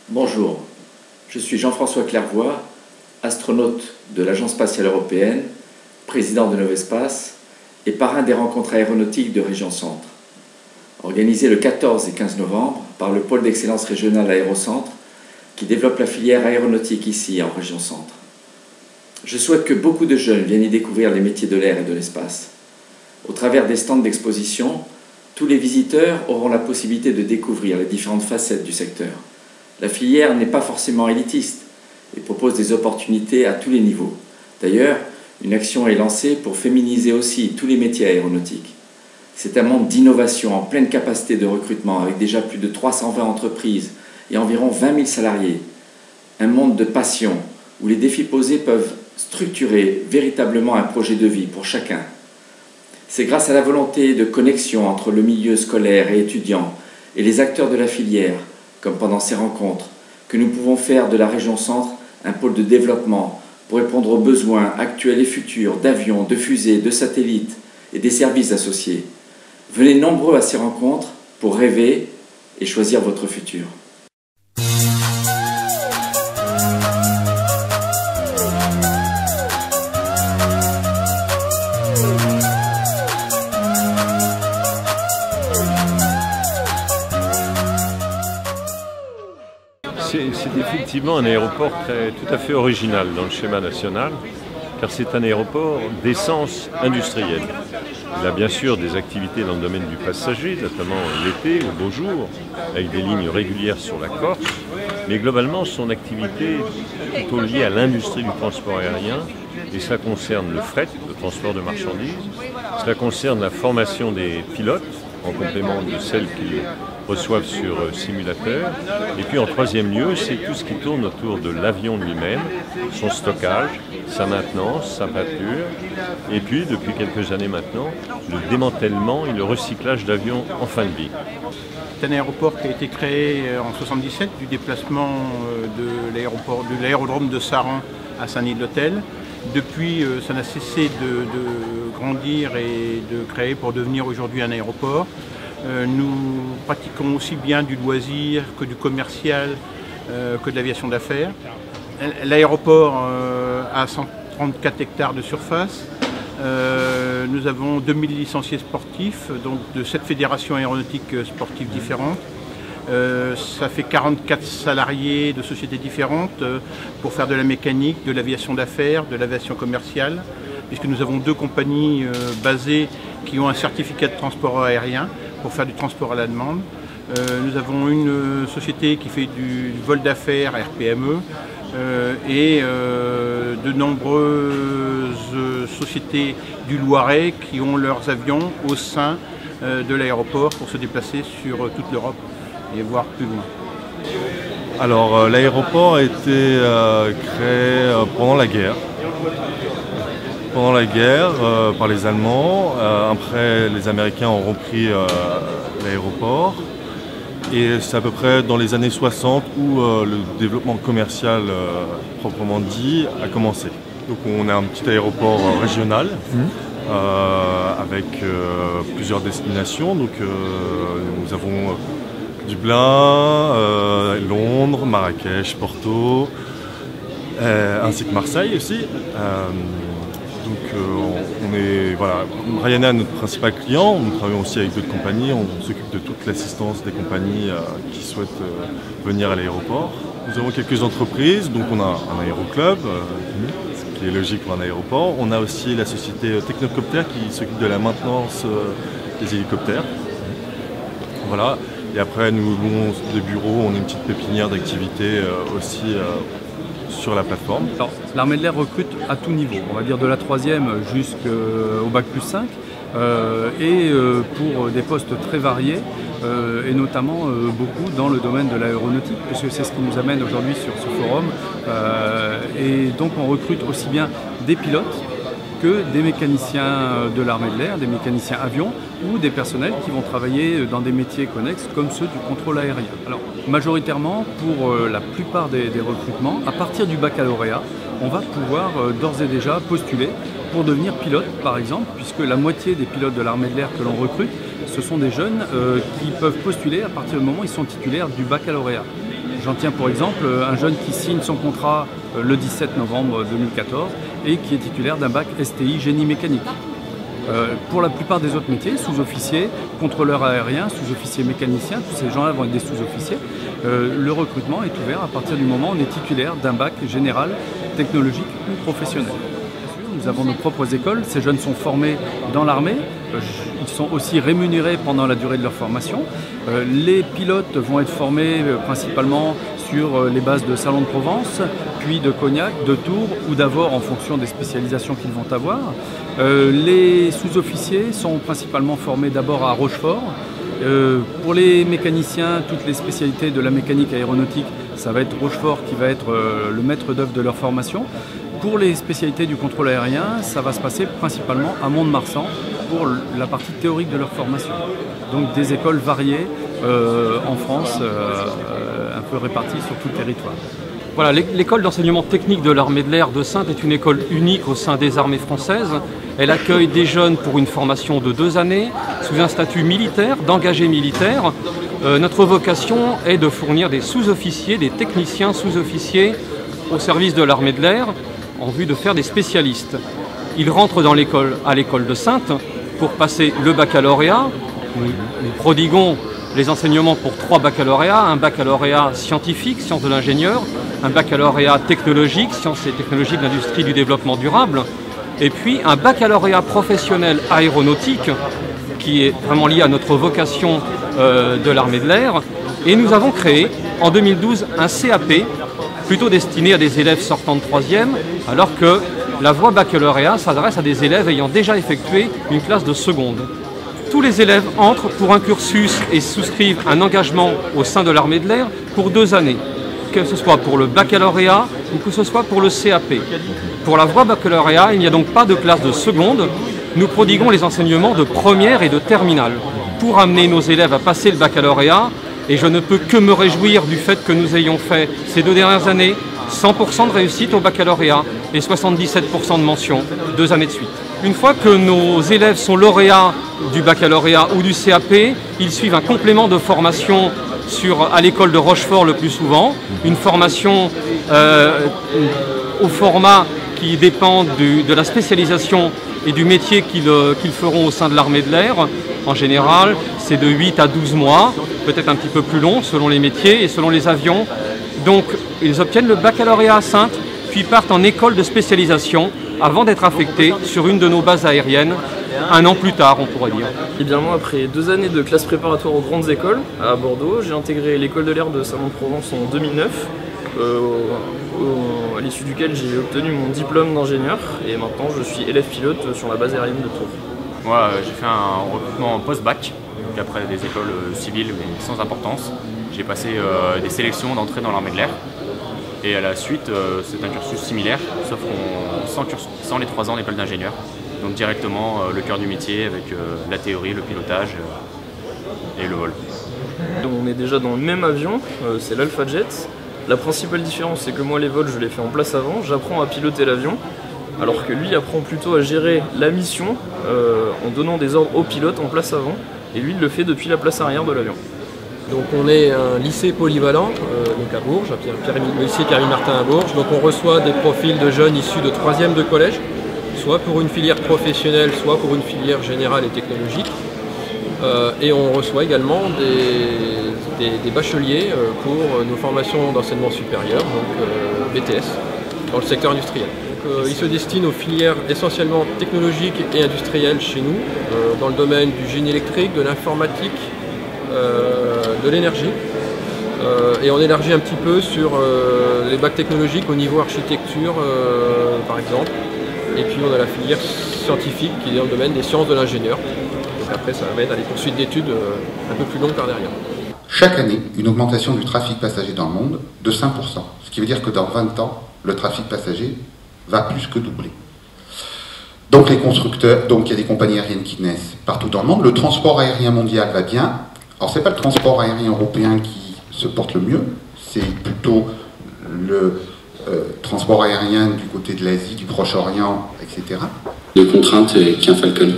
Bonjour, je suis Jean-François Clairvoy, astronaute de l'Agence spatiale européenne, président de Novespace et parrain des rencontres aéronautiques de Région Centre. Organisées le 14 et 15 novembre par le pôle d'excellence régional Aérocentre qui développe la filière aéronautique ici en Région Centre. Je souhaite que beaucoup de jeunes viennent y découvrir les métiers de l'air et de l'espace. Au travers des stands d'exposition, tous les visiteurs auront la possibilité de découvrir les différentes facettes du secteur. La filière n'est pas forcément élitiste et propose des opportunités à tous les niveaux. D'ailleurs, une action est lancée pour féminiser aussi tous les métiers aéronautiques. C'est un monde d'innovation en pleine capacité de recrutement avec déjà plus de 320 entreprises et environ 20 000 salariés. Un monde de passion où les défis posés peuvent structurer véritablement un projet de vie pour chacun. C'est grâce à la volonté de connexion entre le milieu scolaire et étudiant et les acteurs de la filière, comme pendant ces rencontres, que nous pouvons faire de la région Centre un pôle de développement pour répondre aux besoins actuels et futurs d'avions, de fusées, de satellites et des services associés. Venez nombreux à ces rencontres pour rêver et choisir votre futur. C'est effectivement un aéroport tout à fait original dans le schéma national, car c'est un aéroport d'essence industrielle. Il a bien sûr des activités dans le domaine du passager, notamment l'été, au beau jour, avec des lignes régulières sur la Corse, mais globalement son activité est plutôt liée à l'industrie du transport aérien, et cela concerne le fret, le transport de marchandises, cela concerne la formation des pilotes, en complément de celles qu'ils reçoivent sur simulateur. Et puis en troisième lieu, c'est tout ce qui tourne autour de l'avion lui-même, son stockage, sa maintenance, sa pâture, et puis depuis quelques années maintenant, le démantèlement et le recyclage d'avions en fin de vie. C'est un aéroport qui a été créé en 1977 du déplacement de l'aérodrome de Saran à Saint-Denis-de-l'Hôtel. Depuis, ça n'a cessé de grandir et de créer pour devenir aujourd'hui un aéroport. Nous pratiquons aussi bien du loisir que du commercial, que de l'aviation d'affaires. L'aéroport a 134 hectares de surface. Nous avons 2000 licenciés sportifs, donc de 7 fédérations aéronautiques sportives différentes. Ça fait 44 salariés de sociétés différentes pour faire de la mécanique, de l'aviation d'affaires, de l'aviation commerciale, puisque nous avons 2 compagnies basées qui ont un certificat de transport aérien pour faire du transport à la demande. Nous avons une société qui fait du vol d'affaires, RPME, et de nombreuses sociétés du Loiret qui ont leurs avions au sein de l'aéroport pour se déplacer sur toute l'Europe et voir plus loin. Alors l'aéroport a été créé pendant la guerre. Pendant la guerre par les Allemands. Après les Américains ont repris l'aéroport. Et c'est à peu près dans les années 60 où le développement commercial proprement dit a commencé. Donc on a un petit aéroport régional avec plusieurs destinations. Donc nous avons Dublin, Londres, Marrakech, Porto, ainsi que Marseille aussi. Ryanair est notre principal client. Nous travaillons aussi avec d'autres compagnies. On s'occupe de toute l'assistance des compagnies qui souhaitent venir à l'aéroport. Nous avons quelques entreprises, donc on a un aéroclub, ce qui est logique pour un aéroport. On a aussi la société Technocopter qui s'occupe de la maintenance des hélicoptères. Voilà. Et après, nous louons des bureaux, on a une petite pépinière d'activités aussi sur la plateforme. L'armée de l'air recrute à tout niveau, on va dire de la 3e jusqu'au bac+5, et pour des postes très variés, et notamment beaucoup dans le domaine de l'aéronautique, puisque c'est ce qui nous amène aujourd'hui sur ce forum. Et donc on recrute aussi bien des pilotes que des mécaniciens de l'armée de l'air, des mécaniciens avions ou des personnels qui vont travailler dans des métiers connexes comme ceux du contrôle aérien. Alors majoritairement pour la plupart des recrutements, à partir du baccalauréat, on va pouvoir d'ores et déjà postuler pour devenir pilote par exemple, puisque la moitié des pilotes de l'armée de l'air que l'on recrute, ce sont des jeunes qui peuvent postuler à partir du moment où ils sont titulaires du baccalauréat. J'en tiens pour exemple un jeune qui signe son contrat le 17 novembre 2014 et qui est titulaire d'un bac STI génie mécanique. Pour la plupart des autres métiers, sous-officiers, contrôleurs aériens, sous-officiers mécaniciens, tous ces gens-là vont être des sous-officiers. Le recrutement est ouvert à partir du moment où on est titulaire d'un bac général, technologique ou professionnel. Nous avons nos propres écoles, ces jeunes sont formés dans l'armée, ils sont aussi rémunérés pendant la durée de leur formation. Les pilotes vont être formés principalement sur les bases de Salon de Provence, puis de Cognac, de Tours ou d'Avord en fonction des spécialisations qu'ils vont avoir. Les sous-officiers sont principalement formés d'abord à Rochefort. Pour les mécaniciens, toutes les spécialités de la mécanique aéronautique, ça va être Rochefort qui va être le maître d'œuvre de leur formation. Pour les spécialités du contrôle aérien, ça va se passer principalement à Mont-de-Marsan pour la partie théorique de leur formation. Donc des écoles variées en France, un peu réparties sur tout le territoire. Voilà, l'école d'enseignement technique de l'armée de l'air de Saintes est une école unique au sein des armées françaises. Elle accueille des jeunes pour une formation de 2 années, sous un statut militaire, d'engagés militaires. Notre vocation est de fournir des sous-officiers, des techniciens sous-officiers au service de l'armée de l'air, en vue de faire des spécialistes. Ils rentrent à l'école de Saintes pour passer le baccalauréat. Nous prodiguons les enseignements pour 3 baccalauréats, un baccalauréat scientifique, sciences de l'ingénieur, un baccalauréat technologique, sciences et technologies de l'industrie du développement durable, et puis un baccalauréat professionnel aéronautique qui est vraiment lié à notre vocation de l'armée de l'air. Et nous avons créé en 2012 un CAP plutôt destiné à des élèves sortant de 3e, alors que la voie baccalauréat s'adresse à des élèves ayant déjà effectué une classe de seconde. Tous les élèves entrent pour un cursus et souscrivent un engagement au sein de l'armée de l'air pour 2 années, que ce soit pour le baccalauréat ou que ce soit pour le CAP. Pour la voie baccalauréat, il n'y a donc pas de classe de seconde. Nous prodiguons les enseignements de première et de terminale pour amener nos élèves à passer le baccalauréat. Et je ne peux que me réjouir du fait que nous ayons fait ces 2 dernières années 100% de réussite au baccalauréat et 77% de mention 2 années de suite. Une fois que nos élèves sont lauréats du baccalauréat ou du CAP, ils suivent un complément de formation à l'école de Rochefort le plus souvent, une formation au format qui dépend de la spécialisation et du métier qu'ils feront au sein de l'armée de l'air. En général, c'est de 8 à 12 mois, peut-être un petit peu plus long selon les métiers et selon les avions. Donc ils obtiennent le baccalauréat à Saintes, puis partent en école de spécialisation avant d'être affectés sur une de nos bases aériennes, 1 an plus tard on pourrait dire. Et bien moi, après 2 années de classe préparatoire aux grandes écoles à Bordeaux, j'ai intégré l'école de l'air de Salon de Provence en 2009, à l'issue duquel j'ai obtenu mon diplôme d'ingénieur et maintenant je suis élève pilote sur la base aérienne de Tours. Moi j'ai fait un recrutement post-bac, donc après des écoles civiles mais sans importance. J'ai passé des sélections d'entrée dans l'armée de l'air et à la suite c'est un cursus similaire sauf qu'on sans les 3 ans d'école d'ingénieur. Donc directement le cœur du métier avec la théorie, le pilotage et le vol. Donc on est déjà dans le même avion, c'est l'Alpha Jet. La principale différence c'est que moi les vols je les fais en place avant, j'apprends à piloter l'avion, alors que lui apprend plutôt à gérer la mission en donnant des ordres au pilote en place avant, et lui il le fait depuis la place arrière de l'avion. Donc on est un lycée polyvalent donc à Bourges, le lycée Pierre-Martin à Bourges. Donc on reçoit des profils de jeunes issus de 3e de collège, soit pour une filière professionnelle, soit pour une filière générale et technologique. Et on reçoit également des bacheliers pour nos formations d'enseignement supérieur, donc BTS, dans le secteur industriel. Ils se destinent aux filières essentiellement technologiques et industrielles chez nous, dans le domaine du génie électrique, de l'informatique, de l'énergie. Et on élargit un petit peu sur les bacs technologiques au niveau architecture, par exemple. Et puis on a la filière scientifique qui est dans le domaine des sciences de l'ingénieur. Donc après ça amène à des poursuites d'études un peu plus longues par derrière. Chaque année, une augmentation du trafic passager dans le monde de 5%. Ce qui veut dire que dans 20 ans, le trafic passager va plus que doubler. Donc les constructeurs, donc il y a des compagnies aériennes qui naissent partout dans le monde. Le transport aérien mondial va bien. Alors c'est pas le transport aérien européen qui se porte le mieux, c'est plutôt le transport aérien du côté de l'Asie, du Proche-Orient, etc. De contrainte qu'un Falcon.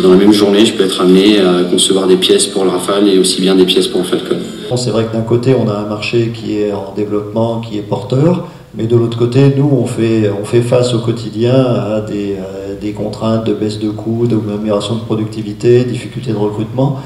Dans la même journée, je peux être amené à concevoir des pièces pour le Rafale et aussi bien des pièces pour le Falcon. C'est vrai que d'un côté, on a un marché qui est en développement, qui est porteur, mais de l'autre côté, nous, on fait face au quotidien à des contraintes de baisse de coûts, d'amélioration de productivité, difficultés de recrutement.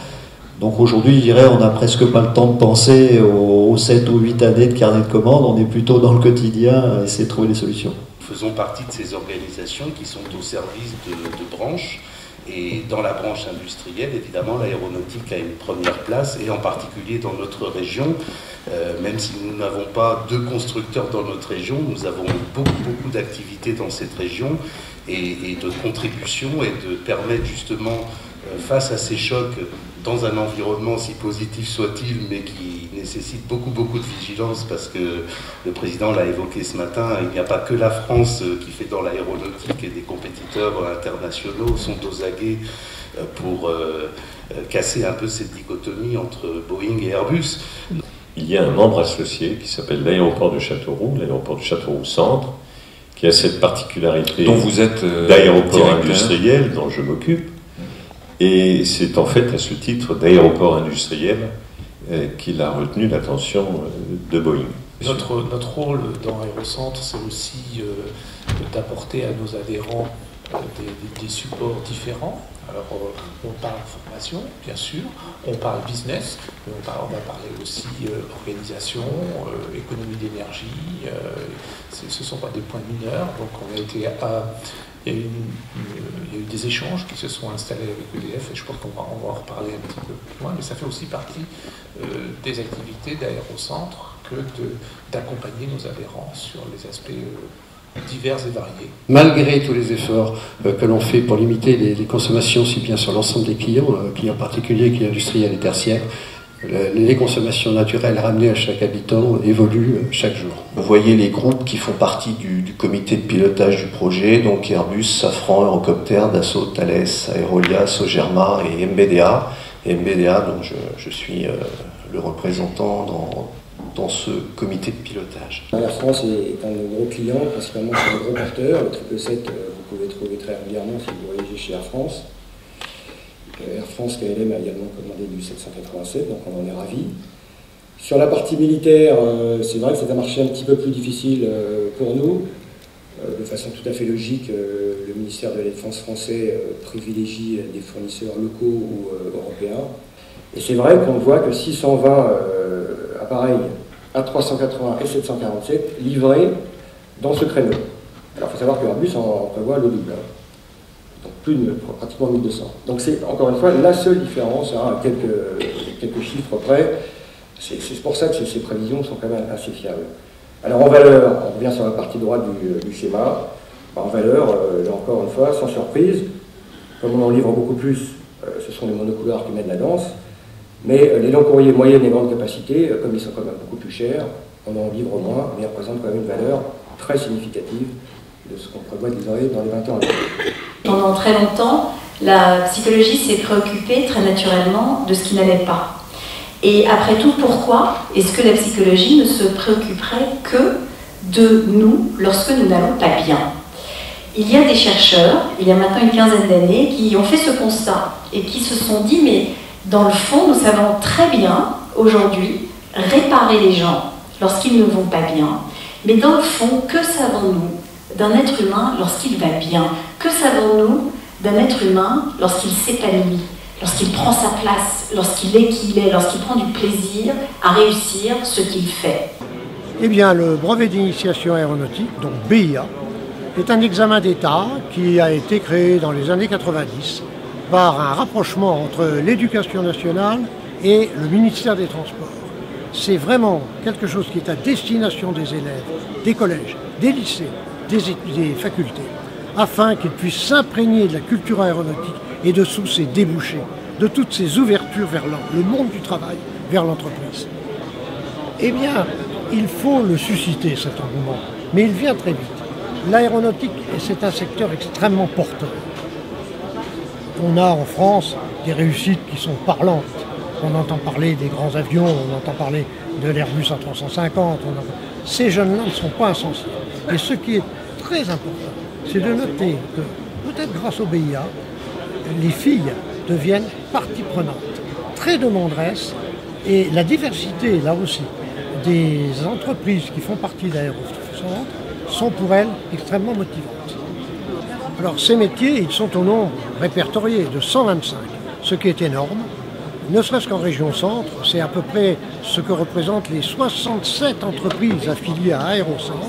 Donc aujourd'hui, je dirais, on n'a presque pas le temps de penser aux 7 ou 8 années de carnet de commandes, on est plutôt dans le quotidien à essayer de trouver des solutions. Nous faisons partie de ces organisations qui sont au service de branches. Et dans la branche industrielle, évidemment, l'aéronautique a une première place, et en particulier dans notre région, même si nous n'avons pas de constructeurs dans notre région, nous avons beaucoup d'activités dans cette région et de contribution, et de permettre justement, face à ces chocs, dans un environnement si positif soit-il, mais qui nécessite beaucoup de vigilance, parce que le président l'a évoqué ce matin, il n'y a pas que la France qui fait dans l'aéronautique, et des compétiteurs internationaux sont aux aguets pour casser un peu cette dichotomie entre Boeing et Airbus. Il y a un membre associé qui s'appelle l'aéroport de Châteauroux, l'aéroport de Châteauroux Centre, qui a cette particularité dont vous êtes d'aéroport industriel dont je m'occupe. Et c'est en fait à ce titre d'aéroport industriel qu'il a retenu l'attention de Boeing. Notre rôle dans Aérocentre, c'est aussi d'apporter à nos adhérents des supports différents. Alors, on parle formation, bien sûr, on parle business, mais on va parler aussi organisation, économie d'énergie. Ce ne sont pas des points mineurs. Donc, on a été il y a eu des échanges qui se sont installés avec EDF, et je pense qu'on va en reparler un petit peu plus loin, mais ça fait aussi partie des activités d'Aérocentre que d'accompagner nos adhérents sur les aspects divers et variés. Malgré tous les efforts que l'on fait pour limiter les consommations, aussi bien sur l'ensemble des clients particuliers, clients industriels et tertiaires, les consommations naturelles ramenées à chaque habitant évoluent chaque jour. Vous voyez les groupes qui font partie du comité de pilotage du projet, donc Airbus, Safran, Eurocopter, Dassault, Thales, Aerolia, Sogerma et MBDA. Et MBDA, dont je suis le représentant dans ce comité de pilotage. Air France est un de nos gros clients, principalement c'est un gros porteur. Le 777, vous pouvez trouver très régulièrement si vous voyagez chez Air France. Air France KLM a également commandé du 787, donc on en est ravis. Sur la partie militaire, c'est vrai que c'est un marché un petit peu plus difficile pour nous. De façon tout à fait logique, le ministère de la Défense français privilégie des fournisseurs locaux ou européens. Et c'est vrai qu'on voit que 620 appareils A380 et 747 livrés dans ce créneau. Alors il faut savoir que Airbus en prévoit le double. Donc pratiquement 1200. Donc c'est encore une fois la seule différence, à quelques chiffres près. C'est pour ça que ces prévisions sont quand même assez fiables. Alors en valeur, on revient sur la partie droite du schéma. En valeur, là encore une fois, sans surprise, comme on en livre beaucoup plus, ce sont les monocouleurs qui mènent la danse. Mais les longs courriers moyennes et grandes capacités, comme ils sont quand même beaucoup plus chers, on en livre moins, mais ils représentent quand même une valeur très significative de ce qu'on prévoit de livrer dans les 20 ans à venir. Pendant très longtemps, la psychologie s'est préoccupée très naturellement de ce qui n'allait pas. Et après tout, pourquoi est-ce que la psychologie ne se préoccuperait que de nous lorsque nous n'allons pas bien? Il y a des chercheurs, il y a maintenant une quinzaine d'années, qui ont fait ce constat et qui se sont dit, mais dans le fond, nous savons très bien, aujourd'hui, réparer les gens lorsqu'ils ne vont pas bien. Mais dans le fond, que savons-nous d'un être humain lorsqu'il va bien? Que savons-nous d'un être humain lorsqu'il s'épanouit, lorsqu'il prend sa place, lorsqu'il est qui il est, lorsqu'il prend du plaisir à réussir ce qu'il fait? Eh bien, le brevet d'initiation aéronautique, donc BIA, est un examen d'État qui a été créé dans les années 90 par un rapprochement entre l'éducation nationale et le ministère des Transports. C'est vraiment quelque chose qui est à destination des élèves, des collèges, des lycées, des facultés, afin qu'ils puissent s'imprégner de la culture aéronautique et de tous ces débouchés, de toutes ces ouvertures vers le monde du travail, vers l'entreprise. Eh bien, il faut le susciter, cet engouement, mais il vient très vite. L'aéronautique, c'est un secteur extrêmement porteur. On a en France des réussites qui sont parlantes. On entend parler des grands avions, on entend parler de l'Airbus A350. Ces jeunes-là ne sont pas insensibles. Et ce qui est très important, c'est de noter que, peut-être grâce au BIA, les filles deviennent partie prenante, très demanderesses, et la diversité, là aussi, des entreprises qui font partie d'Aérocentre sont pour elles extrêmement motivantes. Alors ces métiers, ils sont au nombre répertorié de 125, ce qui est énorme. Ne serait-ce qu'en région centre, c'est à peu près ce que représentent les 67 entreprises affiliées à Aérocentre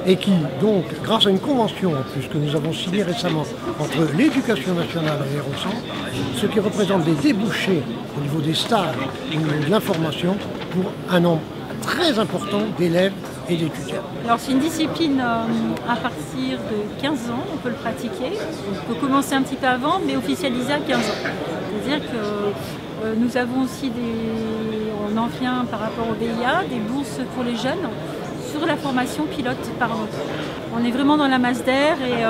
et qui, donc, grâce à une convention en plus que nous avons signée récemment entre l'Éducation nationale et Aérocentre, ce qui représente des débouchés au niveau des stages, au niveau de l'information, pour un nombre très important d'élèves et d'étudiants. Alors c'est une discipline à partir de 15 ans, on peut le pratiquer. On peut commencer un petit peu avant, mais officialiser à 15 ans. C'est-à-dire que nous avons aussi on en vient par rapport au BIA, des bourses pour les jeunes sur la formation pilote par moteur. On est vraiment dans la masse d'air et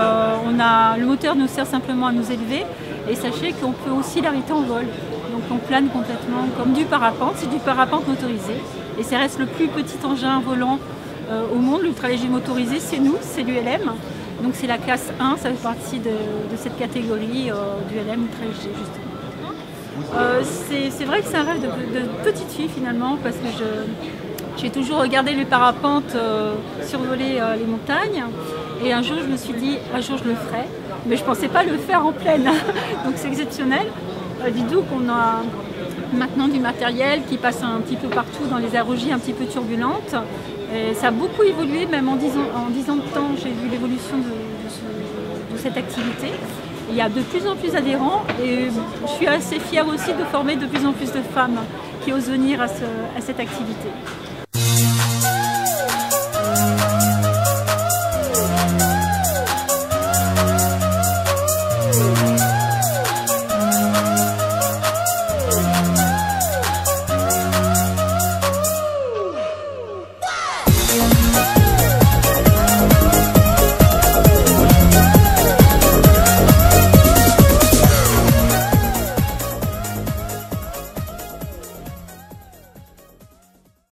le moteur nous sert simplement à nous élever. Et sachez qu'on peut aussi l'arrêter en vol. Donc on plane complètement comme du parapente, c'est du parapente motorisé. Et ça reste le plus petit engin volant au monde, l'ultraléger motorisé, c'est nous, c'est l'ULM. Donc c'est la classe 1, ça fait partie de cette catégorie du LM ultraléger justement. C'est vrai que c'est un rêve de petite fille finalement, parce que j'ai toujours regardé les parapentes survoler les montagnes. Et un jour je me suis dit, un jour je le ferai, mais je ne pensais pas le faire en pleine. Donc c'est exceptionnel. Dites-vous qu'on a maintenant du matériel qui passe un petit peu partout dans les aérologies un petit peu turbulentes. Et ça a beaucoup évolué, même en 10 ans de temps, j'ai vu l'évolution de cette activité. Il y a de plus en plus d'adhérents et je suis assez fière aussi de former de plus en plus de femmes qui osent venir à cette activité.